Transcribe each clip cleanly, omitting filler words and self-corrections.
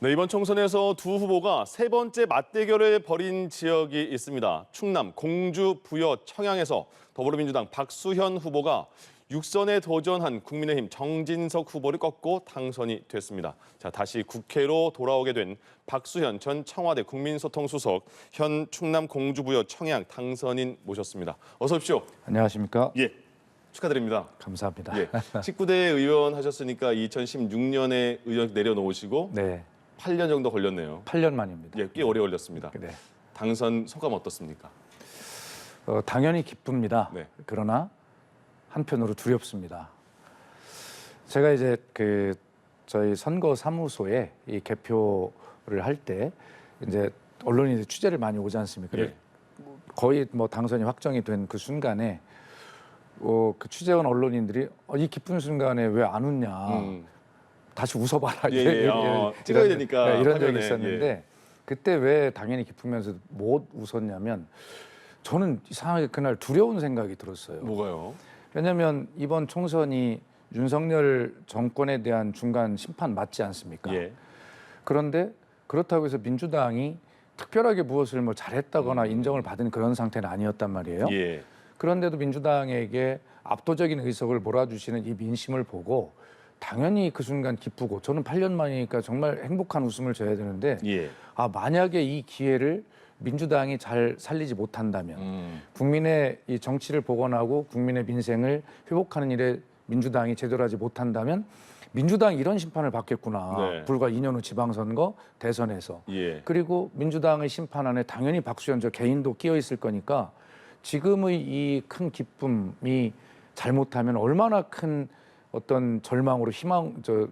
네, 이번 총선에서 두 후보가 세 번째 맞대결을 벌인 지역이 있습니다. 충남 공주, 부여, 청양에서 더불어민주당 박수현 후보가 6선에 도전한 국민의힘 정진석 후보를 꺾고 당선이 됐습니다. 자, 다시 국회로 돌아오게 된 박수현 전 청와대 국민소통수석, 현 충남 공주, 부여, 청양 당선인 모셨습니다. 어서 오십시오. 안녕하십니까? 예, 축하드립니다. 감사합니다. 예, 19대 의원 하셨으니까 2016년에 의원 내려놓으시고 네, 8년 정도 걸렸네요. 8년 만입니다. 예, 꽤 오래 걸렸습니다. 네. 당선 소감 어떻습니까? 당연히 기쁩니다. 네. 그러나 한편으로 두렵습니다. 제가 이제 저희 선거 사무소에 이 개표를 할 때 이제 언론이 취재를 많이 오지 않습니까? 예. 거의 뭐 당선이 확정이 된 그 순간에 그 취재원 언론인들이 이 기쁜 순간에 왜 안 웃냐? 다시 웃어봐라. 찍어야 되니까 이런 화면에, 적이 있었는데 그때 왜 당연히 기쁘면서 못 웃었냐면 저는 이상하게 그날 두려운 생각이 들었어요. 뭐가요? 왜냐하면 이번 총선이 윤석열 정권에 대한 중간 심판 맞지 않습니까? 예. 그런데 그렇다고 해서 민주당이 특별하게 무엇을 뭐 잘했다거나 인정을 받은 그런 상태는 아니었단 말이에요. 예. 그런데도 민주당에게 압도적인 의석을 몰아주시는 이 민심을 보고 당연히 그 순간 기쁘고 저는 8년 만이니까 정말 행복한 웃음을 져야 되는데 예. 만약에 이 기회를 민주당이 잘 살리지 못한다면 국민의 이 정치를 복원하고 국민의 민생을 회복하는 일에 민주당이 제대로 하지 못한다면 민주당이 이런 심판을 받겠구나. 네. 불과 2년 후 지방선거 대선에서. 예. 그리고 민주당의 심판 안에 당연히 박수현 저 개인도 끼어 있을 거니까 지금의 이 큰 기쁨이 잘못하면 얼마나 큰 어떤 절망으로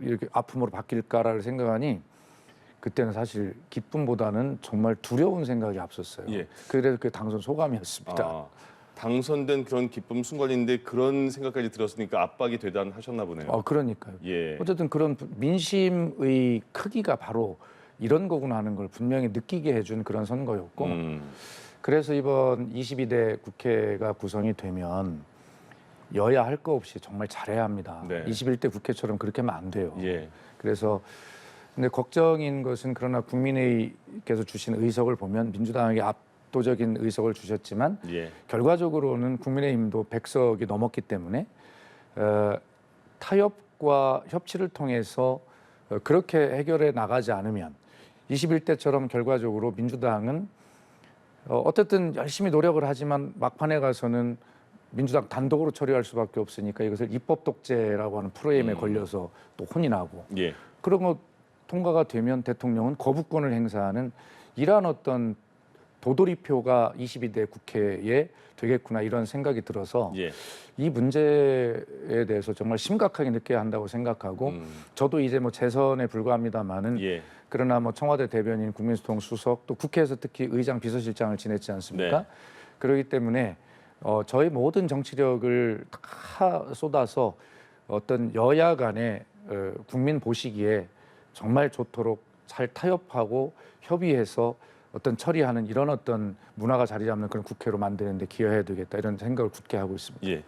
이렇게 아픔으로 바뀔까를 생각하니 그때는 사실 기쁨보다는 정말 두려운 생각이 앞섰어요. 예. 그래서 그 당선 소감이었습니다. 당선된 그런 기쁨 순간인데 그런 생각까지 들었으니까 압박이 대단하셨나 보네요. 그러니까요. 예. 어쨌든 그런 민심의 크기가 바로 이런 거구나 하는 걸 분명히 느끼게 해준 그런 선거였고 그래서 이번 22대 국회가 구성이 되면 여야 할 거 없이 정말 잘해야 합니다. 네. 21대 국회처럼 그렇게 하면 안 돼요. 예. 그래서 근데 걱정인 것은 그러나 국민의께서 주신 의석을 보면 민주당에게 압도적인 의석을 주셨지만 예. 결과적으로는 국민의힘도 100석이 넘었기 때문에 타협과 협치를 통해서 그렇게 해결해 나가지 않으면 21대처럼 결과적으로 민주당은 어쨌든 열심히 노력을 하지만 막판에 가서는 민주당 단독으로 처리할 수밖에 없으니까 이것을 입법 독재라고 하는 프레임에 걸려서 또 혼이 나고 예. 그런 거 통과가 되면 대통령은 거부권을 행사하는 이러한 어떤 도돌이표가 22대 국회에 되겠구나 이런 생각이 들어서 예. 이 문제에 대해서 정말 심각하게 느껴야 한다고 생각하고 저도 이제 뭐 재선에 불과합니다마는 예. 그러나 뭐 청와대 대변인, 국민소통 수석 또 국회에서 특히 의장 비서실장을 지냈지 않습니까? 네. 그렇기 때문에 저희 모든 정치력을 다 쏟아서 어떤 여야 간의 국민 보시기에 정말 좋도록 잘 타협하고 협의해서 어떤 처리하는 이런 어떤 문화가 자리 잡는 그런 국회로 만드는 데 기여해야 되겠다 이런 생각을 굳게 하고 있습니다. 예.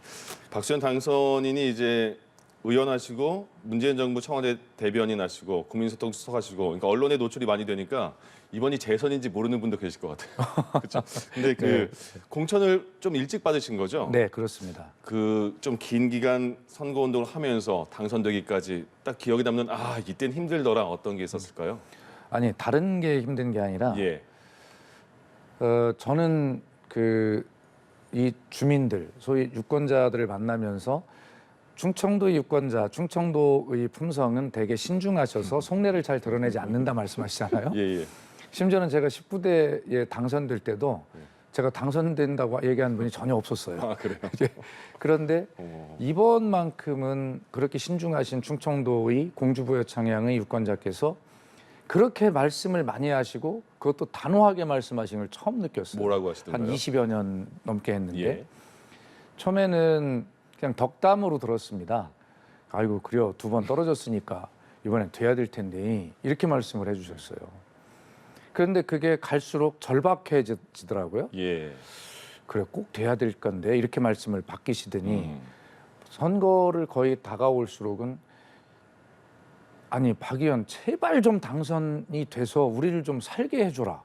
박수현 당선인이 이제 의원하시고 문재인 정부 청와대 대변인 하시고 국민소통 수석하시고 그러니까 언론에 노출이 많이 되니까 이번이 재선인지 모르는 분도 계실 것 같아요. 그렇죠. 근데 그 공천을 좀 일찍 받으신 거죠? 네, 그렇습니다. 그 좀 긴 기간 선거 운동을 하면서 당선되기까지 딱 기억에 남는 이땐 힘들더라 어떤 게 있었을까요? 아니 다른 게 힘든 게 아니라 예. 저는 이 주민들 소위 유권자들을 만나면서 충청도의 유권자, 충청도의 품성은 되게 신중하셔서 속내를 잘 드러내지 않는다 말씀하시잖아요. 예. 심지어는 제가 19대에 당선될 때도 제가 당선된다고 얘기한 분이 전혀 없었어요. 그래요? 그런데 이번만큼은 그렇게 신중하신 충청도의 공주부여 청양의 유권자께서 그렇게 말씀을 많이 하시고 그것도 단호하게 말씀하신 걸 처음 느꼈어요. 뭐라고 하시던가요? 한 20여 년 넘게 했는데 예. 처음에는 그냥 덕담으로 들었습니다. 아이고 그래요. 2번 떨어졌으니까 이번엔 돼야 될 텐데 이렇게 말씀을 해주셨어요. 그런데 그게 갈수록 절박해지더라고요. 예. 그래 꼭 돼야 될 건데 이렇게 말씀을 바뀌시더니 선거를 거의 다가올수록은 아니 박 의원 제발 좀 당선이 돼서 우리를 좀 살게 해줘라.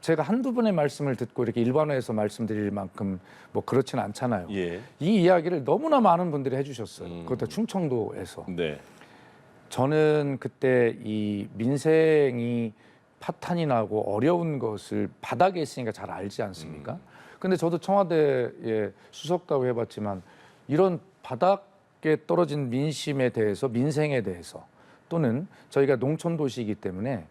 제가 한두 분의 말씀을 듣고 이렇게 일반화해서 말씀드릴 만큼 뭐 그렇지는 않잖아요. 예. 이 이야기를 너무나 많은 분들이 해주셨어요. 그것도 충청도에서. 네. 저는 그때 이 민생이 파탄이 나고 어려운 것을 바닥에 있으니까 잘 알지 않습니까? 근데 저도 청와대에 수석다고 해봤지만 이런 바닥에 떨어진 민심에 대해서 민생에 대해서 또는 저희가 농촌 도시이기 때문에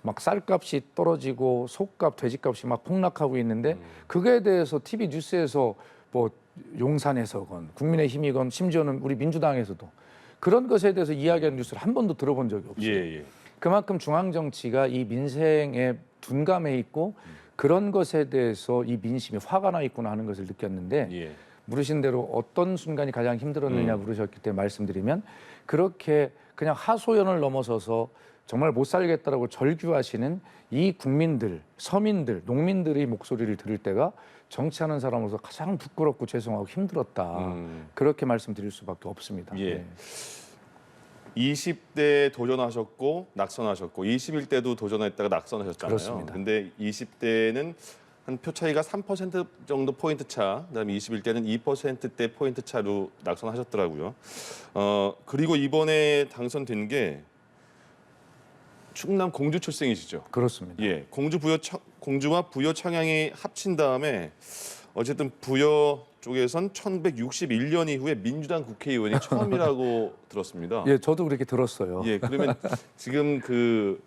막 쌀값이 떨어지고 속값, 돼지값이 막 폭락하고 있는데 그거에 대해서 TV 뉴스에서 뭐 용산에서건 국민의힘이건 심지어는 우리 민주당에서도 그런 것에 대해서 이야기하는 뉴스를 한 번도 들어본 적이 없어요. 예. 그만큼 중앙 정치가 이 민생에 둔감해 있고 그런 것에 대해서 이 민심이 화가 나 있구나 하는 것을 느꼈는데 예. 물으신 대로 어떤 순간이 가장 힘들었느냐 물으셨기 때문에 말씀드리면 그렇게 그냥 하소연을 넘어서서 정말 못 살겠다라고 절규하시는 이 국민들, 서민들, 농민들의 목소리를 들을 때가 정치하는 사람으로서 가장 부끄럽고 죄송하고 힘들었다. 그렇게 말씀드릴 수밖에 없습니다. 예. 네. 20대 도전하셨고 낙선하셨고 21대도 도전했다가 낙선하셨잖아요. 그렇습니다. 근데 20대는 한 표 차이가 3% 정도 포인트 차, 그다음에 21대는 2%대 포인트 차로 낙선하셨더라고요. 그리고 이번에 당선된 게 충남 공주 출생이시죠? 그렇습니다. 예, 공주와 부여 청양이 합친 다음에 어쨌든 부여 쪽에선 1961년 이후에 민주당 국회의원이 처음이라고 들었습니다. 예, 저도 그렇게 들었어요. 예, 그러면 지금 그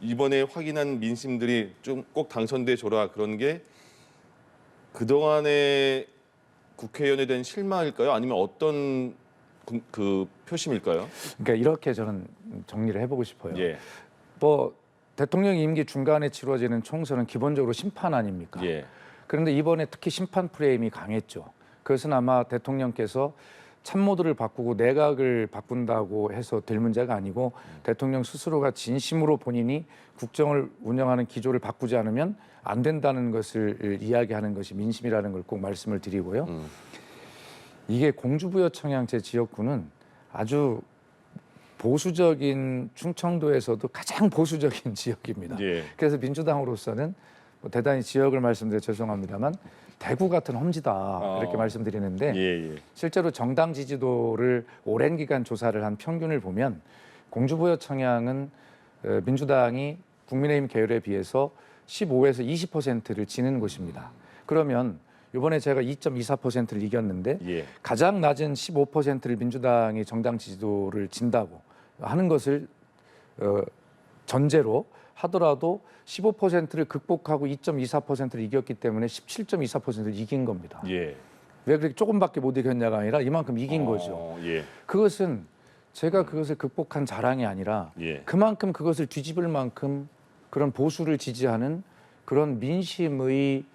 이번에 확인한 민심들이 좀 꼭 당선돼 줘라 그런 게 그동안의 국회의원에 대한 실망일까요? 아니면 어떤 그 표심일까요? 그러니까 이렇게 저는 정리를 해보고 싶어요. 예, 뭐 대통령 임기 중간에 치러지는 총선은 기본적으로 심판 아닙니까? 예, 그런데 이번에 특히 심판 프레임이 강했죠. 그것은 아마 대통령께서 참모들을 바꾸고 내각을 바꾼다고 해서 될 문제가 아니고 대통령 스스로가 진심으로 본인이 국정을 운영하는 기조를 바꾸지 않으면 안 된다는 것을 이야기하는 것이 민심이라는 걸 꼭 말씀을 드리고요. 이게 공주부여 청양 제 지역구는 아주 보수적인 충청도에서도 가장 보수적인 지역입니다. 예. 그래서 민주당으로서는 뭐 대단히 지역을 말씀드려 죄송합니다만 대구 같은 험지다 이렇게 말씀드리는데 예. 실제로 정당 지지도를 오랜 기간 조사를 한 평균을 보면 공주부여 청양은 민주당이 국민의힘 계열에 비해서 15에서 20%를 지는 곳입니다. 그러면 이번에 제가 2.24%를 이겼는데 예. 가장 낮은 15%를 민주당이 정당 지지도를 진다고 하는 것을 전제로 하더라도 15%를 극복하고 2.24%를 이겼기 때문에 17.24%를 이긴 겁니다. 예. 왜 그렇게 조금밖에 못 이겼냐가 아니라 이만큼 이긴 거죠. 예. 그것은 제가 그것을 극복한 자랑이 아니라 예. 그만큼 그것을 뒤집을 만큼 그런 보수를 지지하는 그런 민심의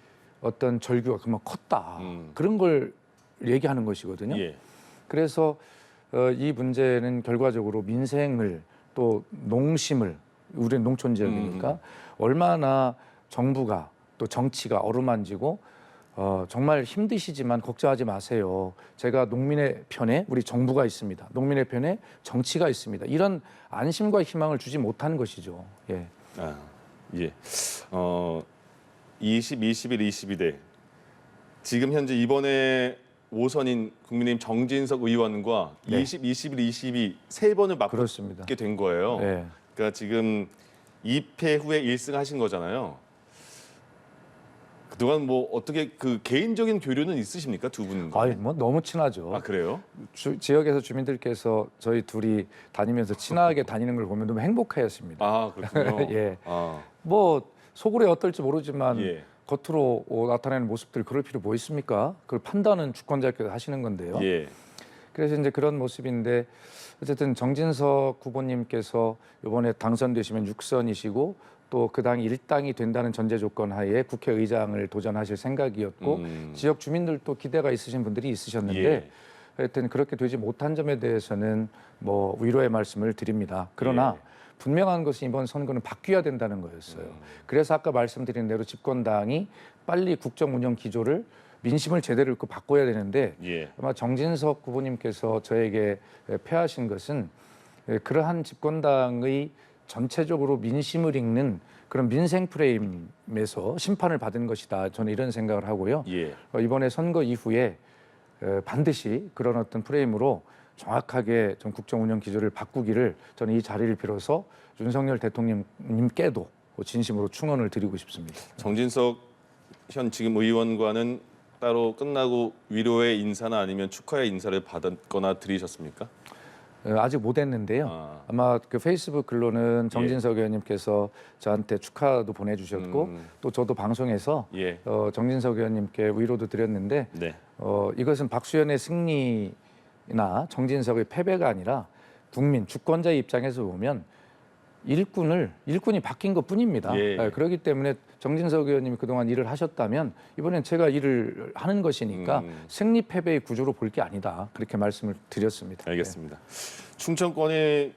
어떤 절규가 그만 컸다. 그런 걸 얘기하는 것이거든요. 예. 그래서 이 문제는 결과적으로 민생을 또 농심을 우리는 농촌 지역이니까 얼마나 정부가 또 정치가 어루만지고 정말 힘드시지만 걱정하지 마세요. 제가 농민의 편에 우리 정부가 있습니다. 농민의 편에 정치가 있습니다. 이런 안심과 희망을 주지 못한 것이죠. 예. 예. 20, 21, 22대. 지금 현재 이번에 5선인 국민의힘 정진석 의원과 네. 20, 21, 22 세 번을 그렇습니다. 맞붙게 된 거예요. 예. 그러니까 지금 2패 후에 1승 하신 거잖아요. 그동안 뭐 어떻게 그 개인적인 교류는 있으십니까? 두 분? 아이 뭐 너무 친하죠. 아, 그래요? 지역에서 주민들께서 저희 둘이 다니면서 친하게 다니는 걸 보면 너무 행복해했습니다. 아, 그렇군요. 예. 아, 뭐 속으로 어떨지 모르지만 예. 겉으로 나타내는 모습들 그럴 필요 뭐 있습니까? 그걸 판단은 주권자께서 하시는 건데요. 예. 그래서 이제 그런 모습인데 어쨌든 정진석 후보님께서 이번에 당선되시면 6선이시고 또 그 당이 1당이 된다는 전제 조건 하에 국회의장을 도전하실 생각이었고 지역 주민들도 기대가 있으신 분들이 있으셨는데 예. 하여튼 그렇게 되지 못한 점에 대해서는 뭐 위로의 말씀을 드립니다. 그러나 분명한 것은 이번 선거는 바뀌어야 된다는 거였어요. 그래서 아까 말씀드린 대로 집권당이 빨리 국정 운영 기조를 민심을 제대로 읽고 바꿔야 되는데 예. 아마 정진석 후보님께서 저에게 패하신 것은 그러한 집권당의 전체적으로 민심을 읽는 그런 민생 프레임에서 심판을 받은 것이다. 저는 이런 생각을 하고요. 예. 이번에 선거 이후에 반드시 그런 어떤 프레임으로 정확하게 좀 국정 운영 기조를 바꾸기를 저는 이 자리를 빌어서 윤석열 대통령님께도 진심으로 충언을 드리고 싶습니다. 정진석 현 지금 의원과는 따로 끝나고 위로의 인사나 아니면 축하의 인사를 받았거나 드리셨습니까? 아직 못 했는데요. 아마 그 페이스북 글로는 정진석 의원님께서 저한테 축하도 보내주셨고 또 저도 방송에서 예. 정진석 의원님께 위로도 드렸는데 네. 이것은 박수현의 승리나 정진석의 패배가 아니라 국민 주권자의 입장에서 보면 일꾼이 바뀐 것뿐입니다. 예. 그렇기 때문에 정진석 의원님이 그동안 일을 하셨다면 이번엔 제가 일을 하는 것이니까 승리 패배의 구조로 볼 게 아니다. 그렇게 말씀을 드렸습니다. 알겠습니다. 충청권의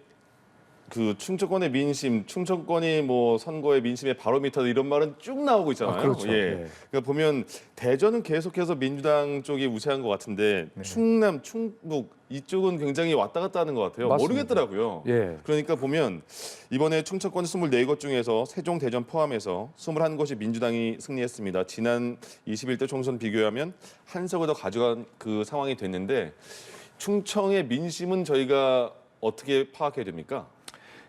민심, 충청권이 뭐 선거의 민심의 바로미터 이런 말은 쭉 나오고 있잖아요. 그렇죠. 예. 네. 그러니까 보면 대전은 계속해서 민주당 쪽이 우세한 것 같은데 충남, 충북 이쪽은 굉장히 왔다 갔다 하는 것 같아요. 맞습니다. 모르겠더라고요. 예. 그러니까 보면 이번에 충청권 24곳 중에서 세종, 대전 포함해서 21곳이 민주당이 승리했습니다. 지난 21대 총선 비교하면 한 석을 더 가져간 그 상황이 됐는데 충청의 민심은 저희가 어떻게 파악해야 됩니까?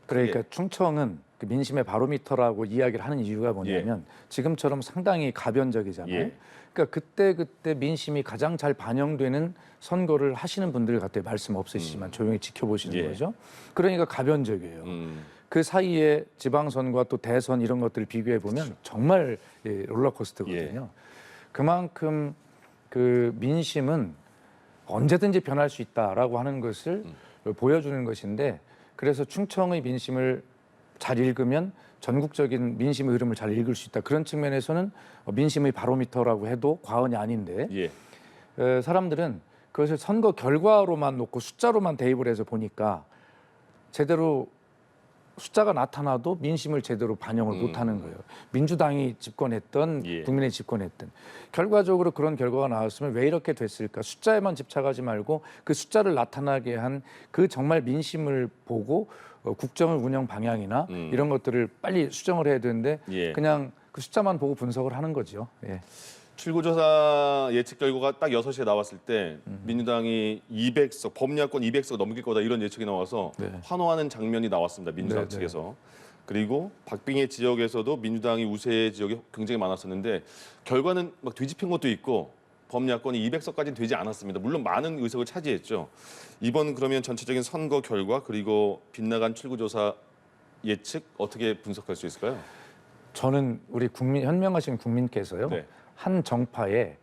그러니까 충청은 그 민심의 바로미터라고 이야기를 하는 이유가 뭐냐면 지금처럼 상당히 가변적이잖아요. 예. 그러니까 그때 민심이 가장 잘 반영되는 선거를 하시는 분들 같아 말씀 없으시지만 조용히 지켜보시는 예. 거죠. 그러니까 가변적이에요. 그 사이에 지방선과 또 대선 이런 것들을 비교해 보면 그렇죠. 정말 롤러코스터거든요. 그만큼 그 민심은 언제든지 변할 수 있다라고 하는 것을 보여주는 것인데 그래서 충청의 민심을 잘 읽으면 전국적인 민심의 흐름을 잘 읽을 수 있다. 그런 측면에서는 민심의 바로미터라고 해도 과언이 아닌데 예. 사람들은 그것을 선거 결과로만 놓고 숫자로만 대입을 해서 보니까 제대로 숫자가 나타나도 민심을 제대로 반영을 못하는 거예요. 민주당이 집권했던 예. 국민이 집권했던 결과적으로 그런 결과가 나왔으면 왜 이렇게 됐을까? 숫자에만 집착하지 말고 그 숫자를 나타나게 한 그 정말 민심을 보고 국정을 운영 방향이나 이런 것들을 빨리 수정을 해야 되는데 예. 그냥 그 숫자만 보고 분석을 하는 거죠. 예. 출구조사 예측 결과가 딱 6시에 나왔을 때 민주당이 200석, 범야권 200석 넘길 거다 이런 예측이 나와서 네. 환호하는 장면이 나왔습니다. 민주당 네, 측에서. 그리고 박빙의 지역에서도 민주당이 우세 지역이 굉장히 많았었는데 결과는 막 뒤집힌 것도 있고 범야권이 200석까지는 되지 않았습니다. 물론 많은 의석을 차지했죠. 이번 그러면 전체적인 선거 결과 그리고 빗나간 출구조사 예측 어떻게 분석할 수 있을까요? 저는 우리 현명하신 국민께서요. 네. 한 정파에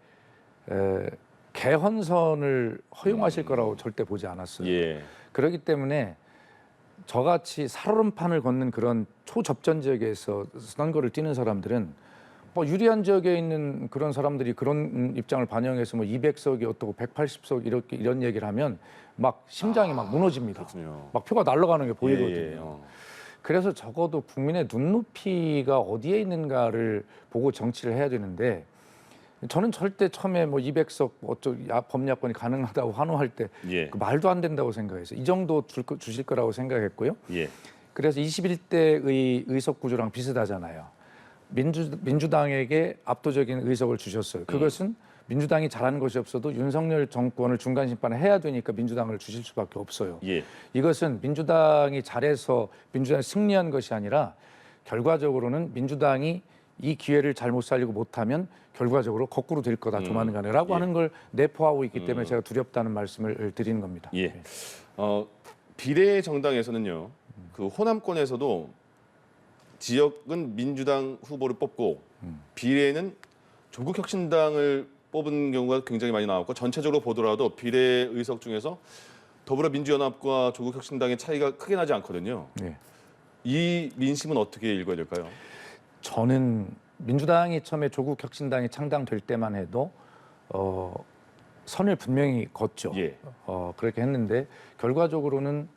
개헌선을 허용하실 거라고 절대 보지 않았어요. 예. 그렇기 때문에 저같이 살얼음판을 걷는 그런 초접전 지역에서 선거를 뛰는 사람들은 뭐 유리한 지역에 있는 그런 사람들이 그런 입장을 반영해서 뭐 200석이 어떻고 180석 이런 얘기를 하면 막 심장이 막 무너집니다. 그렇군요. 막 표가 날아가는 게 보이거든요. 예. 그래서 적어도 국민의 눈높이가 어디에 있는가를 보고 정치를 해야 되는데 저는 절대 처음에 뭐 200석 범야권이 가능하다고 환호할 때 예. 그 말도 안 된다고 생각했어요. 이 정도 주실 거라고 생각했고요. 예. 그래서 21대의 의석 구조랑 비슷하잖아요. 민주당에게 압도적인 의석을 주셨어요. 그것은 민주당이 잘하는 것이 없어도 윤석열 정권을 중간 심판을 해야 되니까 민주당을 주실 수밖에 없어요. 예. 이것은 민주당이 잘해서 민주당이 승리한 것이 아니라 결과적으로는 민주당이 이 기회를 잘못 살리고 못하면 결과적으로 거꾸로 될 거다 조만간에라고 하는 걸 내포하고 있기 때문에 제가 두렵다는 말씀을 드리는 겁니다. 예. 비례 정당에서는요. 그 호남권에서도 지역은 민주당 후보를 뽑고 비례는 조국혁신당을 뽑은 경우가 굉장히 많이 나왔고 전체적으로 보더라도 비례 의석 중에서 더불어민주연합과 조국혁신당의 차이가 크게 나지 않거든요. 네. 이 민심은 어떻게 읽어야 될까요? 저는 민주당이 처음에 조국혁신당이 창당될 때만 해도 선을 분명히 걷죠. 예. 그렇게 했는데 결과적으로는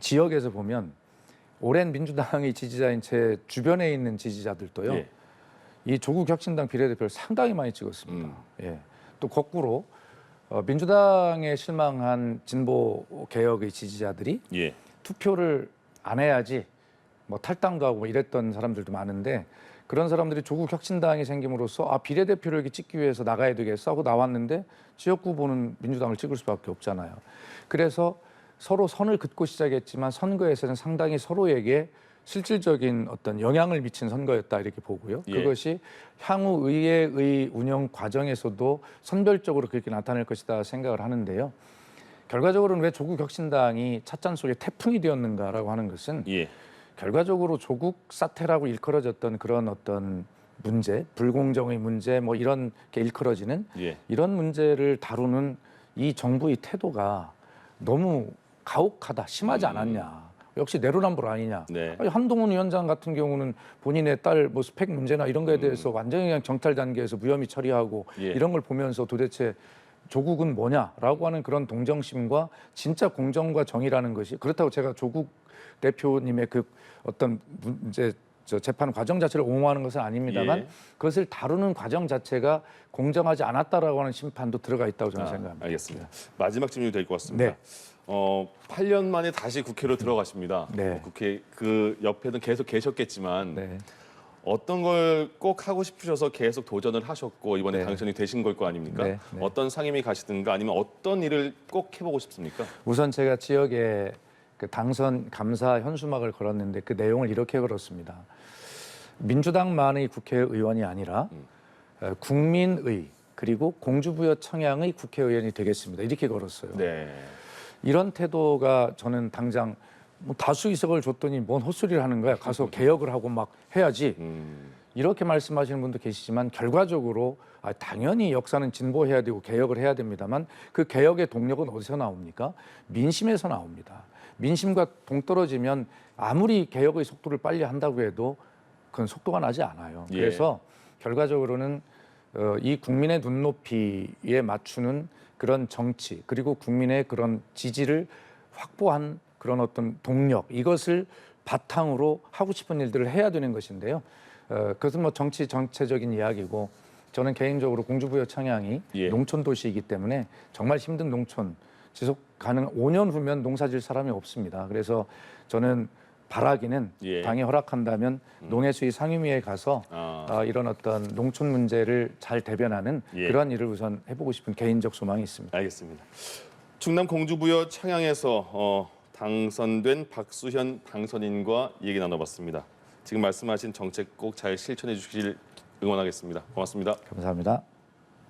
지역에서 보면 오랜 민주당의 지지자인 제 주변에 있는 지지자들도요. 이 조국혁신당 비례대표를 상당히 많이 찍었습니다. 예. 또 거꾸로 민주당에 실망한 진보 개혁의 지지자들이 예. 투표를 안 해야지 뭐 탈당도 하고 뭐 이랬던 사람들도 많은데 그런 사람들이 조국 혁신당이 생김으로써 비례대표를 이렇게 찍기 위해서 나가야 되겠어 하고 나왔는데 지역구 후보는 민주당을 찍을 수밖에 없잖아요. 그래서 서로 선을 긋고 시작했지만 선거에서는 상당히 서로에게 실질적인 어떤 영향을 미친 선거였다 이렇게 보고요. 예. 그것이 향후 의회의 운영 과정에서도 선별적으로 그렇게 나타날 것이다 생각을 하는데요. 결과적으로는 왜 조국 혁신당이 찻잔 속에 태풍이 되었는가라고 하는 것은 예. 결과적으로 조국 사태라고 일컬어졌던 그런 어떤 문제, 불공정의 문제 뭐 이런 게 일컬어지는 예. 이런 문제를 다루는 이 정부의 태도가 너무 가혹하다, 심하지 않았냐. 역시 내로남불 아니냐. 네. 아니, 한동훈 위원장 같은 경우는 본인의 딸 뭐 스펙 문제나 이런 거에 대해서 완전히 그냥 정찰 단계에서 무혐의 처리하고 예. 이런 걸 보면서 도대체 조국은 뭐냐라고 하는 그런 동정심과 진짜 공정과 정의라는 것이 그렇다고 제가 조국 대표님의 그 어떤 이제 재판 과정 자체를 옹호하는 것은 아닙니다만 예. 그것을 다루는 과정 자체가 공정하지 않았다라고 하는 심판도 들어가 있다고 저는 생각합니다. 알겠습니다. 마지막 질문이 될 것 같습니다. 네. 8년 만에 다시 국회로 들어가십니다. 네. 국회 그 옆에는 계속 계셨겠지만 네. 어떤 걸 꼭 하고 싶으셔서 계속 도전을 하셨고 이번에 네. 당선이 되신 걸 거 아닙니까? 네. 네. 어떤 상임위 가시든가 아니면 어떤 일을 꼭 해보고 싶습니까? 우선 제가 지역에 그 당선 감사 현수막을 걸었는데 그 내용을 이렇게 걸었습니다. 민주당만의 국회의원이 아니라 국민의 그리고 공주부여 청양의 국회의원이 되겠습니다. 이렇게 걸었어요. 네. 이런 태도가 저는 당장 뭐 다수 의석을 줬더니 뭔 헛소리를 하는 거야. 가서 개혁을 하고 막 해야지. 이렇게 말씀하시는 분도 계시지만 결과적으로 당연히 역사는 진보해야 되고 개혁을 해야 됩니다만 그 개혁의 동력은 어디서 나옵니까? 민심에서 나옵니다. 민심과 동떨어지면 아무리 개혁의 속도를 빨리 한다고 해도 그건 속도가 나지 않아요. 예. 그래서 결과적으로는 이 국민의 눈높이에 맞추는 그런 정치 그리고 국민의 그런 지지를 확보한 그런 어떤 동력 이것을 바탕으로 하고 싶은 일들을 해야 되는 것인데요. 그것은 뭐 정치 정체적인 이야기고 저는 개인적으로 공주부여 청양이 예. 농촌 도시이기 때문에 정말 힘든 농촌 지속 가능 5년 후면 농사질 사람이 없습니다. 그래서 저는 바라기는 예. 당이 허락한다면 농해수위 상임위에 가서 이런 어떤 농촌 문제를 잘 대변하는 예. 그런 일을 우선 해보고 싶은 개인적 소망이 있습니다. 알겠습니다. 충남 공주부여 청양에서 당선된 박수현 당선인과 얘기 나눠봤습니다. 지금 말씀하신 정책 꼭 잘 실천해 주시길 응원하겠습니다. 고맙습니다. 감사합니다.